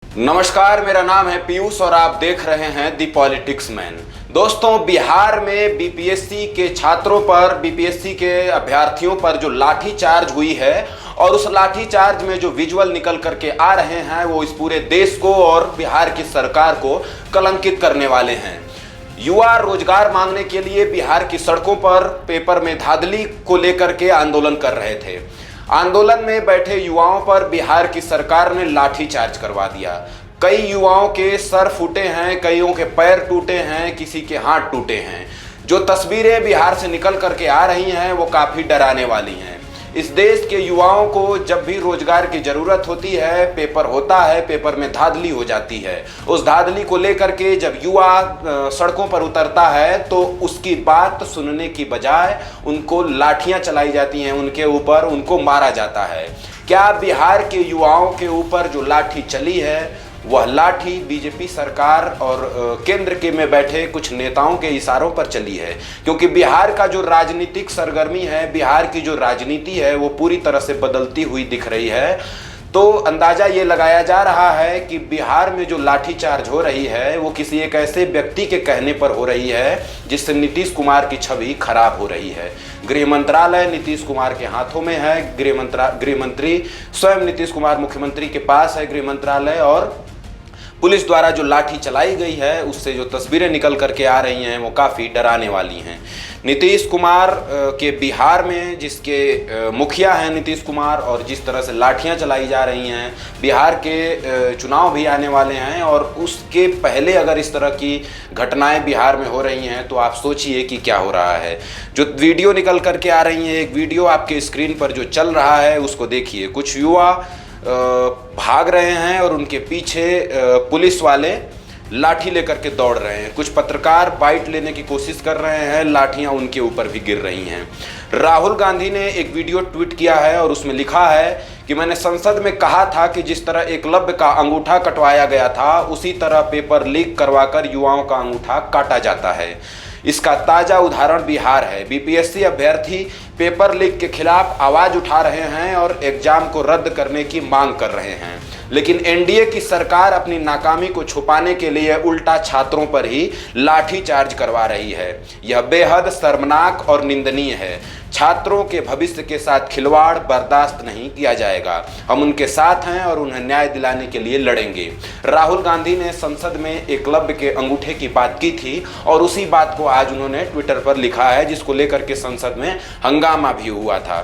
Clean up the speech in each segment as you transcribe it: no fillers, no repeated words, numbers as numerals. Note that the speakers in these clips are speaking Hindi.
नमस्कार, मेरा नाम है पीयूष और आप देख रहे हैं दी पॉलिटिक्स मैन। दोस्तों, बिहार में बीपीएससी के छात्रों पर, बीपीएससी के अभ्यर्थियों पर जो लाठी चार्ज हुई है और उस लाठी चार्ज में जो विजुअल निकल करके आ रहे हैं वो इस पूरे देश को और बिहार की सरकार को कलंकित करने वाले हैं। युवा रोजगार मांगने के लिए बिहार की सड़कों पर पेपर में धांधली को लेकर के आंदोलन कर रहे थे। आंदोलन में बैठे युवाओं पर बिहार की सरकार ने लाठी चार्ज करवा दिया। कई युवाओं के सर फूटे हैं, कईयों के पैर टूटे हैं, किसी के हाथ टूटे हैं। जो तस्वीरें बिहार से निकल करके आ रही हैं वो काफ़ी डराने वाली हैं। इस देश के युवाओं को जब भी रोजगार की ज़रूरत होती है, पेपर होता है, पेपर में धांधली हो जाती है। उस धांधली को लेकर के जब युवा सड़कों पर उतरता है तो उसकी बात सुनने की बजाय उनको लाठियां चलाई जाती हैं, उनके ऊपर उनको मारा जाता है। क्या बिहार के युवाओं के ऊपर जो लाठी चली है वह लाठी बीजेपी सरकार और केंद्र के में बैठे कुछ नेताओं के इशारों पर चली है? क्योंकि बिहार का जो राजनीतिक सरगर्मी है, बिहार की जो राजनीति है वो पूरी तरह से बदलती हुई दिख रही है। तो अंदाजा ये लगाया जा रहा है कि बिहार में जो लाठीचार्ज हो रही है वो किसी एक ऐसे व्यक्ति के कहने पर हो रही है जिससे नीतीश कुमार की छवि खराब हो रही है। गृह मंत्रालय नीतीश कुमार के हाथों में है, गृह मंत्री स्वयं नीतीश कुमार मुख्यमंत्री के पास है गृह मंत्रालय, और पुलिस द्वारा जो लाठी चलाई गई है उससे जो तस्वीरें निकल करके आ रही हैं वो काफ़ी डराने वाली हैं। नीतीश कुमार के बिहार में जिसके मुखिया हैं नीतीश कुमार, और जिस तरह से लाठियां चलाई जा रही हैं, बिहार के चुनाव भी आने वाले हैं और उसके पहले अगर इस तरह की घटनाएं बिहार में हो रही हैं तो आप सोचिए कि क्या हो रहा है। जो वीडियो निकल करके आ रही हैं, एक वीडियो आपके स्क्रीन पर जो चल रहा है उसको देखिए। कुछ युवा भाग रहे हैं और उनके पीछे पुलिस वाले लाठी लेकर के दौड़ रहे हैं। कुछ पत्रकार बाइट लेने की कोशिश कर रहे हैं, लाठियां उनके ऊपर भी गिर रही हैं। राहुल गांधी ने एक वीडियो ट्वीट किया है और उसमें लिखा है कि मैंने संसद में कहा था कि जिस तरह एकलव्य का अंगूठा कटवाया गया था उसी तरह पेपर लीक करवाकर युवाओं का अंगूठा काटा जाता है। इसका ताज़ा उदाहरण बिहार है। बीपीएससी अभ्यर्थी पेपर लीक के खिलाफ आवाज़ उठा रहे हैं और एग्जाम को रद्द करने की मांग कर रहे हैं, लेकिन एनडीए की सरकार अपनी नाकामी को छुपाने के लिए उल्टा छात्रों पर ही लाठी चार्ज करवा रही है। यह बेहद शर्मनाक और निंदनीय है। छात्रों के भविष्य के साथ खिलवाड़ बर्दाश्त नहीं किया जाएगा। हम उनके साथ हैं और उन्हें न्याय दिलाने के लिए लड़ेंगे। राहुल गांधी ने संसद में एकलव्य के अंगूठे की बात की थी और उसी बात को आज उन्होंने ट्विटर पर लिखा है, जिसको लेकर के संसद में हंगामा भी हुआ था।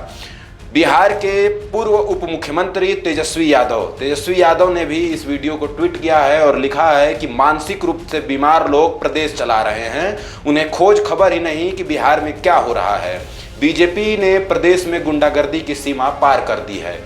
बिहार के पूर्व उप मुख्यमंत्री तेजस्वी यादव ने भी इस वीडियो को ट्वीट किया है और लिखा है कि मानसिक रूप से बीमार लोग प्रदेश चला रहे हैं, उन्हें खोज खबर ही नहीं कि बिहार में क्या हो रहा है। बीजेपी ने प्रदेश में गुंडागर्दी की सीमा पार कर दी है।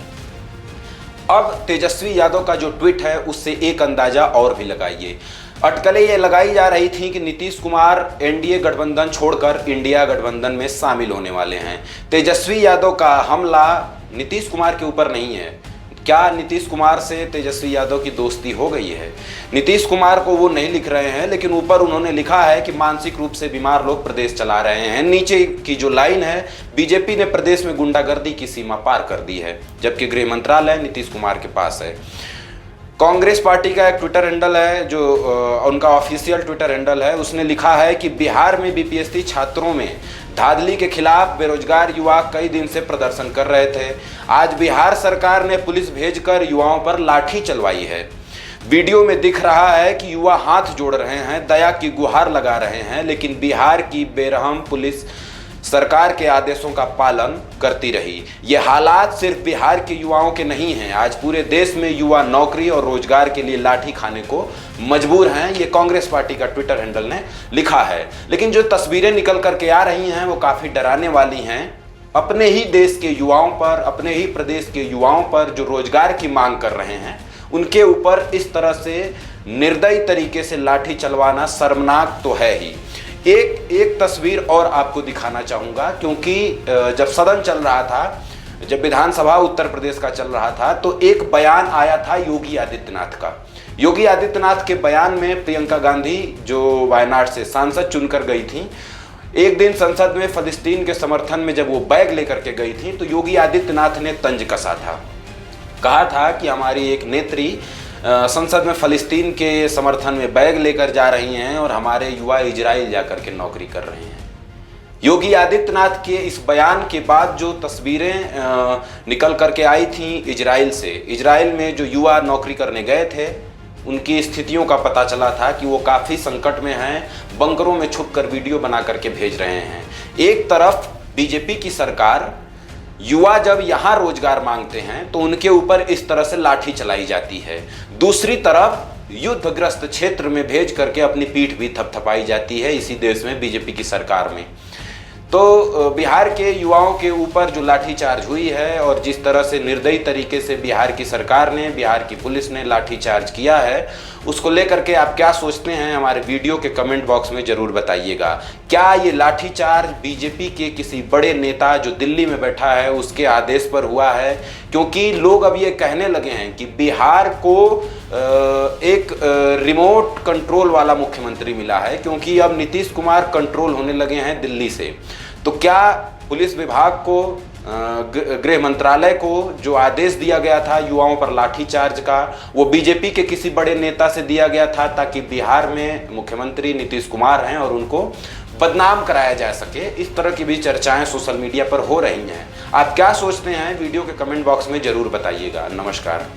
अब तेजस्वी यादव का जो ट्वीट है उससे एक अंदाजा और भी लगाइए। अटकलें ये लगाई जा रही थी कि नीतीश कुमार एनडीए गठबंधन छोड़कर इंडिया गठबंधन में शामिल होने वाले हैं। तेजस्वी यादव का हमला नीतीश कुमार के ऊपर नहीं है। क्या नीतीश कुमार से तेजस्वी यादव की दोस्ती हो गई है? नीतीश कुमार को वो नहीं लिख रहे हैं, लेकिन ऊपर उन्होंने लिखा है कि मानसिक रूप से बीमार लोग प्रदेश चला रहे हैं। नीचे की जो लाइन है, बीजेपी ने प्रदेश में गुंडागर्दी की सीमा पार कर दी है, जबकि गृह मंत्रालय नीतीश कुमार के पास है। कांग्रेस पार्टी का एक ट्विटर हैंडल है जो उनका ऑफिशियल ट्विटर हैंडल है, उसने लिखा है कि बिहार में बीपीएससी छात्रों में धांधली के खिलाफ बेरोजगार युवा कई दिन से प्रदर्शन कर रहे थे। आज बिहार सरकार ने पुलिस भेजकर युवाओं पर लाठी चलवाई है। वीडियो में दिख रहा है कि युवा हाथ जोड़ रहे हैं, दया की गुहार लगा रहे हैं, लेकिन बिहार की बेरहम पुलिस सरकार के आदेशों का पालन करती रही। ये हालात सिर्फ बिहार के युवाओं के नहीं हैं। आज पूरे देश में युवा नौकरी और रोजगार के लिए लाठी खाने को मजबूर हैं। ये कांग्रेस पार्टी का ट्विटर हैंडल ने लिखा है। लेकिन जो तस्वीरें निकल करके आ रही हैं वो काफ़ी डराने वाली हैं। अपने ही देश के युवाओं पर, अपने ही प्रदेश के युवाओं पर जो रोजगार की मांग कर रहे हैं उनके ऊपर इस तरह से निर्दयी तरीके से लाठी चलवाना शर्मनाक तो है ही। एक तस्वीर और आपको दिखाना चाहूँगा, क्योंकि जब सदन चल रहा था, जब विधानसभा उत्तर प्रदेश का चल रहा था, तो एक बयान आया था योगी आदित्यनाथ का। योगी आदित्यनाथ के बयान में प्रियंका गांधी जो वायनाड से सांसद चुनकर गई थी, एक दिन संसद में फलस्तीन के समर्थन में जब वो बैग लेकर के गई थी तो योगी आदित्यनाथ ने तंज कसा था। कहा था कि हमारी एक नेत्री संसद में फ़लस्तीन के समर्थन में बैग लेकर जा रही हैं और हमारे युवा इजराइल जाकर के नौकरी कर रहे हैं। योगी आदित्यनाथ के इस बयान के बाद जो तस्वीरें निकल करके आई थी इजराइल से, इजराइल में जो युवा नौकरी करने गए थे उनकी स्थितियों का पता चला था कि वो काफ़ी संकट में हैं, बंकरों में छुपकर वीडियो बना करके भेज रहे हैं। एक तरफ बीजेपी की सरकार, युवा जब यहाँ रोजगार मांगते हैं तो उनके ऊपर इस तरह से लाठी चलाई जाती है, दूसरी तरफ युद्धग्रस्त क्षेत्र में भेज करके अपनी पीठ भी थपथपाई जाती है इसी देश में बीजेपी की सरकार में। तो बिहार के युवाओं के ऊपर जो लाठीचार्ज हुई है और जिस तरह से निर्दयी तरीके से बिहार की सरकार ने, बिहार की पुलिस ने लाठीचार्ज किया है, उसको लेकर के आप क्या सोचते हैं हमारे वीडियो के कमेंट बॉक्स में ज़रूर बताइएगा। क्या ये लाठीचार्ज बीजेपी के किसी बड़े नेता जो दिल्ली में बैठा है उसके आदेश पर हुआ है? क्योंकि लोग अब ये कहने लगे हैं कि बिहार को एक रिमोट कंट्रोल वाला मुख्यमंत्री मिला है, क्योंकि अब नीतीश कुमार कंट्रोल होने लगे हैं दिल्ली से। तो क्या पुलिस विभाग को, गृह मंत्रालय को जो आदेश दिया गया था युवाओं पर लाठीचार्ज का, वो बीजेपी के किसी बड़े नेता से दिया गया था ताकि बिहार में मुख्यमंत्री नीतीश कुमार हैं और उनको बदनाम कराया जा सके? इस तरह की भी चर्चाएं सोशल मीडिया पर हो रही हैं। आप क्या सोचते हैं वीडियो के कमेंट बॉक्स में ज़रूर बताइएगा। नमस्कार।